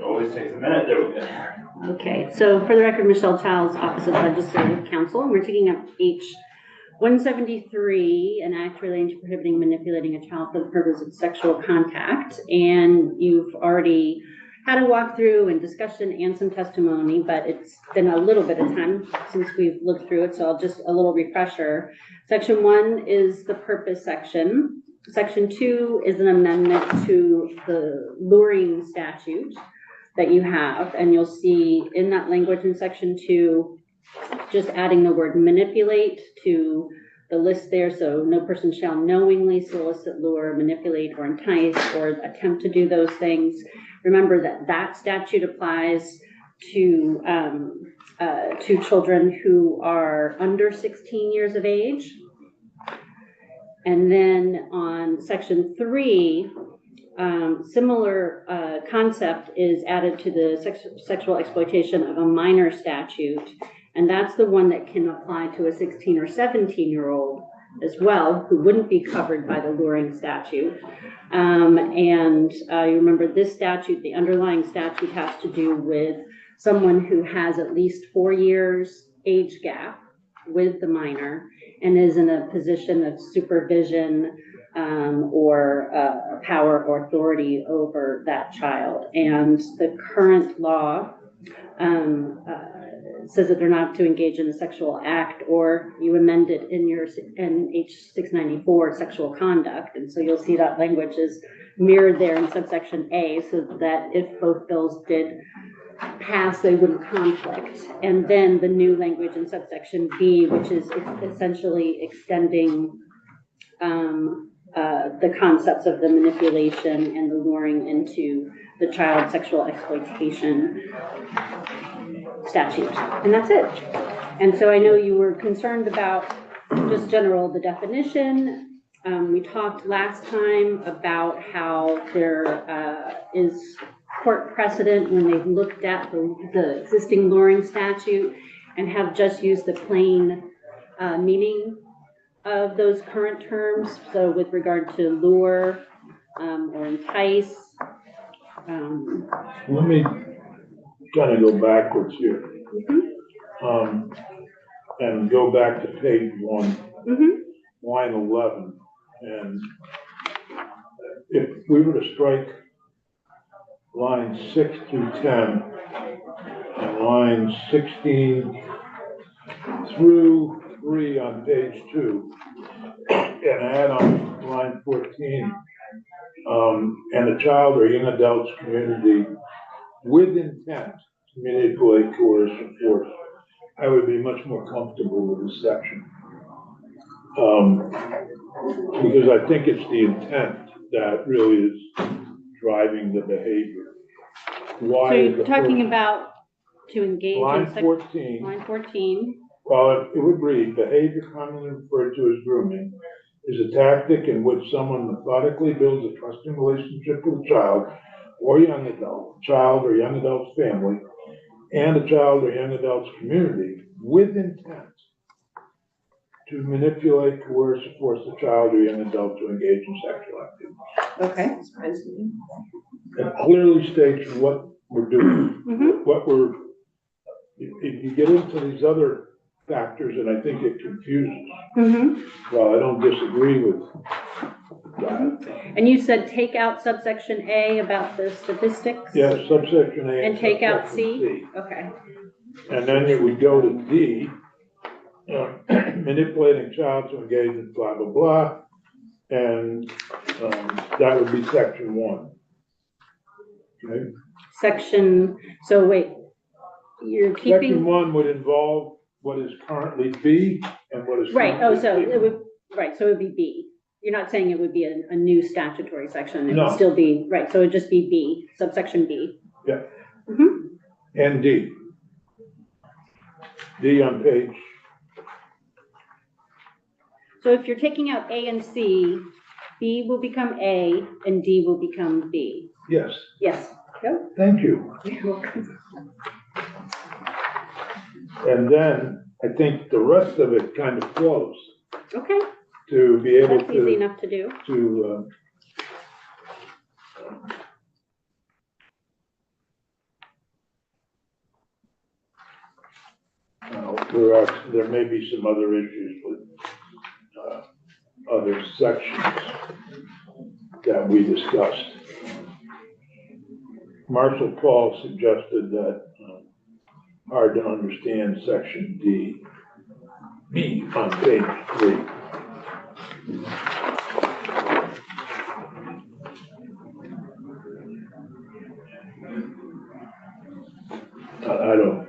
always takes a minute. There we go. Okay, so for the record, Michelle Childs, Office of Legislative Counsel, and we're taking up H173, an act relating to prohibiting manipulating a child for the purpose of sexual contact. And you've already had a walkthrough and discussion and some testimony, but it's been a little bit of time since we've looked through it, so I'll just a little refresher. Section 1 is the purpose section. Section 2 is an amendment to the luring statute that you have, and you'll see in that language in section 2, just adding the word manipulate to the list there. So no person shall knowingly solicit, lure, manipulate, or entice, or attempt to do those things. Remember that that statute applies to children who are under 16 years of age. And then on section 3, similar concept is added to the sexual exploitation of a minor statute, and that's the one that can apply to a 16 or 17-year-old as well, who wouldn't be covered by the luring statute. You remember this statute, the underlying statute has to do with someone who has at least 4 years age gap with the minor and is in a position of supervision or power or authority over that child. And the current law says that they're not to engage in a sexual act, or you amend it in H694 sexual conduct. And so you'll see that language is mirrored there in subsection A, so that if both bills did pass, they wouldn't conflict. And then the new language in subsection B, which is essentially extending the concepts of the manipulation and the luring into the child sexual exploitation statute. And that's it. And so I know you were concerned about just the definition. We talked last time about how there is court precedent when they've looked at the existing luring statute and have just used the plain meaning of those current terms. So with regard to lure or entice. Let me kind of go backwards here. And go back to page 1, line 11. And if we were to strike lines 6 through 10 and lines 16 through 3 on page 2 and add on line 14, and a child or young adult's community with intent to manipulate, coerce, or force, I would be much more comfortable with this section. Because I think it's the intent that really is driving the behavior. Why? So you're talking about to engage line in 14. Line 14. Well, it would read, behavior commonly referred to as grooming is a tactic in which someone methodically builds a trusting relationship with a child or young adult, child or young adult's family, and a child or young adult's community with intent to manipulate, coerce, or force the child or young adult to engage in sexual activity. Okay. It clearly states what we're doing, what we're, if you get into these other factors, and I think it confuses. Well, I don't disagree with that. And you said take out subsection A about the statistics? Yeah, subsection A. And take out C? Okay. And then it would go to D, manipulating child to engage in blah, blah, blah. And that would be section 1. Okay. So wait, you're keeping. Section 1 would involve what is currently B and what is right. Oh, so B. it would, right. So it would be B. You're not saying it would be a new statutory section. It No. would still be, right. So it would just be B, subsection B. Yeah. And D. D on page. So if you're taking out A and C, B will become A and D will become B. Yes. Yes. Go. Thank you. You're welcome. And then I think the rest of it kind of flows Okay. to be able That's easy enough to do. there may be some other issues with, other sections that we discussed. Marshall Paul suggested that, hard to understand section B on page 3. I don't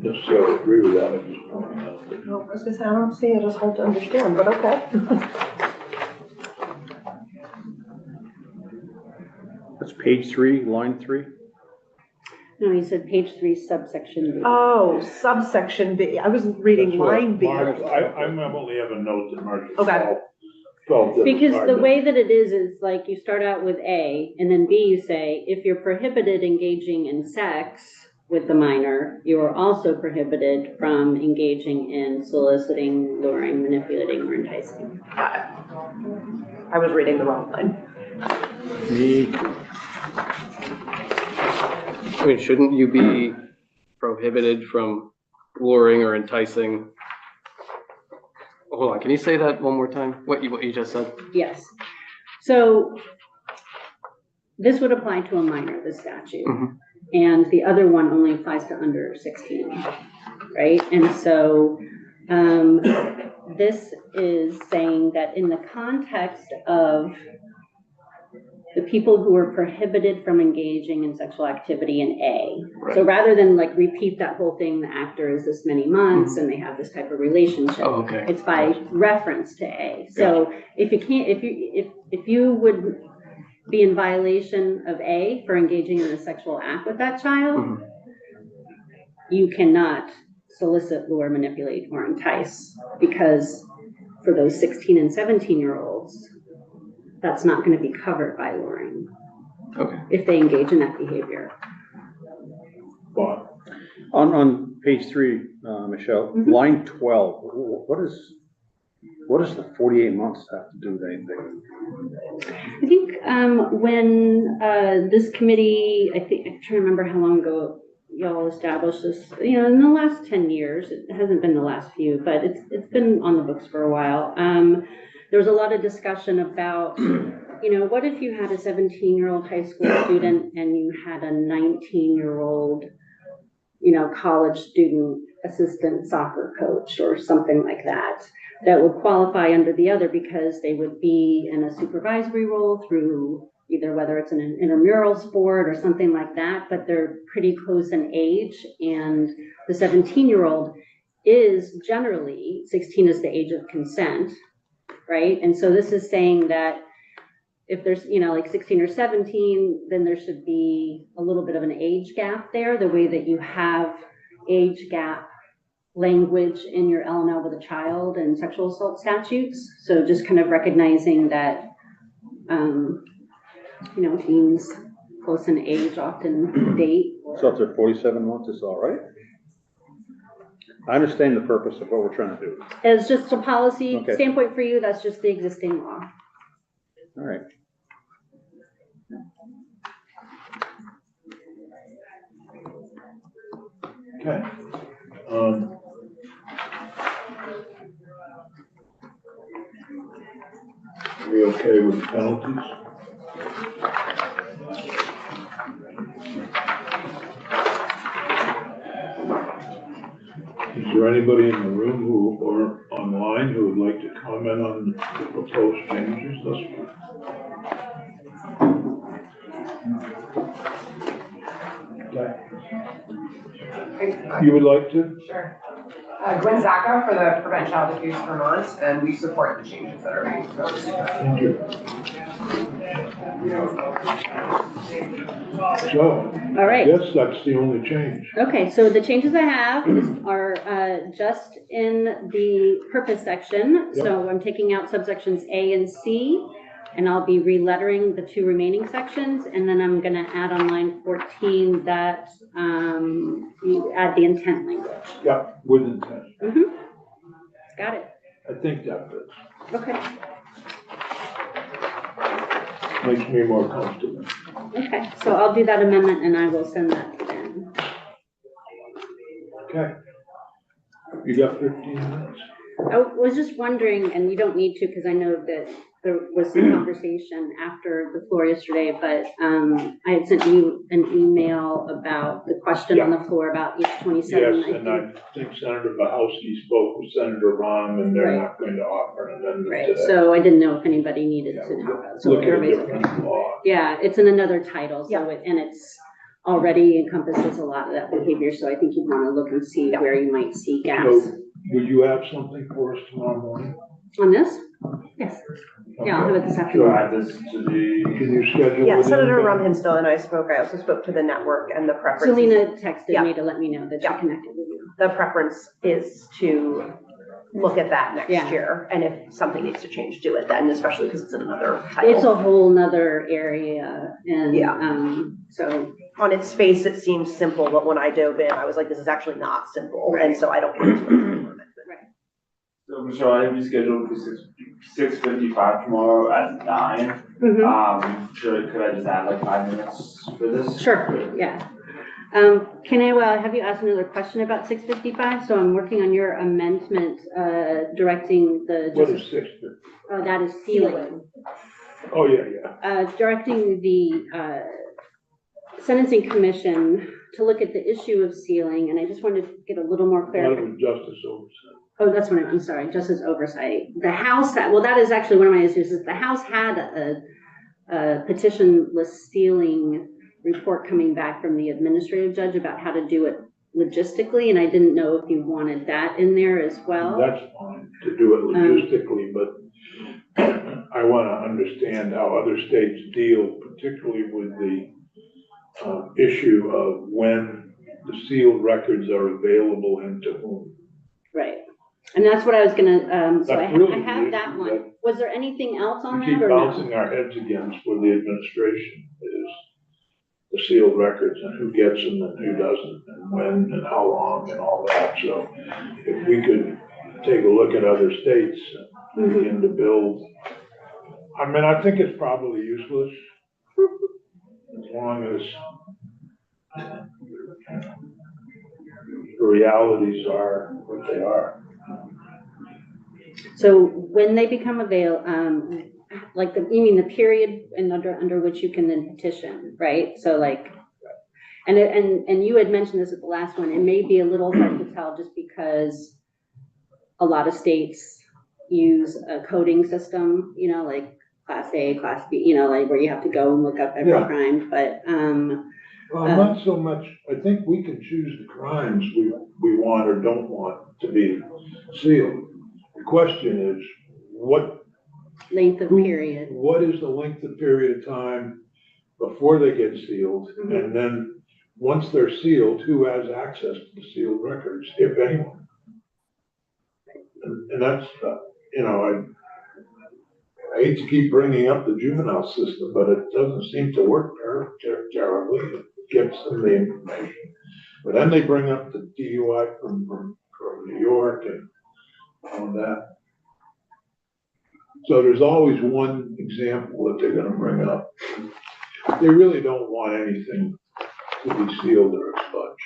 necessarily agree with that at this point. No, I was gonna say, I don't see it as hard to understand, but okay. That's page 3, line 3. No, you said page 3, subsection B. Oh, subsection B. I was reading That's what line B. I'm only have a note that Marshall Okay. Paul felt that it was Because hard the to- way that it is like you start out with A, and then B you say, if you're prohibited engaging in sex with the minor, you are also prohibited from engaging in soliciting, luring, manipulating, or enticing. Got it. I was reading the wrong line. Me. I mean, shouldn't you be prohibited from luring or enticing? Hold on, can you say that one more time? What you just said? Yes. So this would apply to a minor, this statute. Mhm. And the other one only applies to under 16, right? And so this is saying that in the context of the people who are prohibited from engaging in sexual activity in A. So rather than like repeat that whole thing, the actor is this many months and they have this type of relationship. Oh, okay. It's by reference to A. So if you can't, if you would be in violation of A for engaging in a sexual act with that child, Mhm. you cannot solicit, lure, manipulate, or entice, because for those 16 and 17-year-olds, that's not going to be covered by luring Okay. if they engage in that behavior. But On page 3, Michelle, Mhm. line 12, what does the 48 months have to do with anything? I think when this committee, I'm trying to remember how long ago y'all established this, in the last 10 years, it hasn't been the last few, but it's been on the books for a while. There was a lot of discussion about, what if you had a 17-year-old high school student and you had a 19-year-old, college student assistant soccer coach or something like that would qualify under the other because they would be in a supervisory role through either whether it's an intramural sport or something like that, but they're pretty close in age. And the 17-year-old is generally, 16 is the age of consent, right? And so this is saying that if there's, like 16 or 17, then there should be a little bit of an age gap there, the way that you have age gap language in your L&L with a child and sexual assault statutes. So just kind of recognizing that, teens close in age often date. So if they're 47 months, it's all right? I understand the purpose of what we're trying to do. As just a policy Okay. standpoint for you, that's just the existing law. All right. okay. Are we okay with penalties? Is there anybody in the room or online who would like to comment on the proposed changes thus far? Okay. You would like to? Sure. Gwen Zacca for the Prevent Child Abuse Vermont, and we support the changes that are being proposed. Thank you. So, All right. yes, that's the only change. Okay, so the changes I have are just in the purpose section. Yep. So I'm taking out subsections A and C, and I'll be relettering the 2 remaining sections. And then I'm gonna add on line 14 that you add the intent language. Yeah, with intent. Got it. I think that fits. Okay. Makes me more comfortable. Okay, so I'll do that amendment and I will send that to them. Okay. You got 15 minutes? I was just wondering, and you don't need to, because I know that there was some conversation after the floor yesterday, but I had sent you an email about the question on the floor about each 27. Yes, and I think Senator Bahowski spoke with Senator Rom, and they're Right. not going to offer an amendment Right, to that. so I didn't know if anybody needed Yeah, to talk about it. So look at a everybody's okay. different law. Yeah, it's in another title, Yeah. so and it's already encompasses a lot of that behavior, so I think you'd want to look and see Yeah. where you might see gaps. So, will you have something for us tomorrow morning? On this? Yes. Yeah, I'll have it this Do afternoon. I add this to the? Can you schedule? Yeah, with Senator anybody? Rumhinsdale and I spoke. I also spoke to the network and the preference. Selena texted Yeah. me to let me know that she Yeah. connected with you. The preference is to look at that next Yeah. year. And if something needs to change, do it then, especially because it's in another It's title. a whole nother area and, Yeah. so, On its face, it seems simple, but when I dove in, I was like, this is actually not simple. And so I don't. think it's much of an amendment. So Michelle, I have you scheduled for 6:55 tomorrow at 9. Could I just add like 5 minutes for this? sure, yeah. Can I, have you asked another question about 6:55? So I'm working on your amendment, directing the. What is 6:50? Oh, that is ceiling. Oh, yeah. Directing the sentencing commission to look at the issue of sealing, and I just wanted to get a little more That clarification. was justice oversight. Oh, that's what I'm sorry, justice oversight. The House, well, that is actually one of my issues, is the House had a petitionless sealing report coming back from the administrative judge about how to do it logistically, and I didn't know if you wanted that in there as well. That's fine to do it logistically, but I want to understand how other states deal, particularly with the issue of when the sealed records are available and to whom. Right. And that's what I was gonna, so I That's really have the that issue one. that Was there anything else on We that keep or no? bouncing our heads against with the administration is the sealed records and who gets them and who doesn't and when and how long and all that. So if we could take a look at other states and begin to build, I mean, I think it's probably useless as long as the realities are what they are. So when they become like you mean the period and under which you can then petition, right? So like, and you had mentioned this at the last one, it may be a little hard to tell just because a lot of states use a coding system, like class A, class B, like where you have to go and look up every Yeah. crime, but, Well, not so much, I think we can choose the crimes we want or don't want to be sealed. The question is, length of period. what is the length of period of time before they get sealed? Mhm. And then, once they're sealed, who has access to the sealed records, if anyone? And that's, I hate to keep bringing up the juvenile system, but it doesn't seem to work terribly. It gets them the information. But then they bring up the DUI from New York and all that. So there's always one example that they're gonna bring up. They really don't want anything to be sealed or expunged.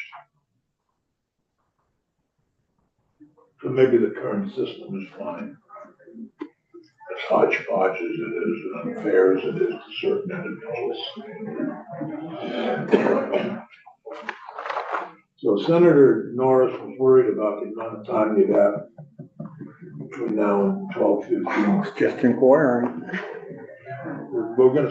So maybe the current system is fine. As hodgepodge as it is and unfair as it is to certain individuals. So Senator Norris was worried about the amount of time you'd have between now and 12:15. Just inquiring. We're gonna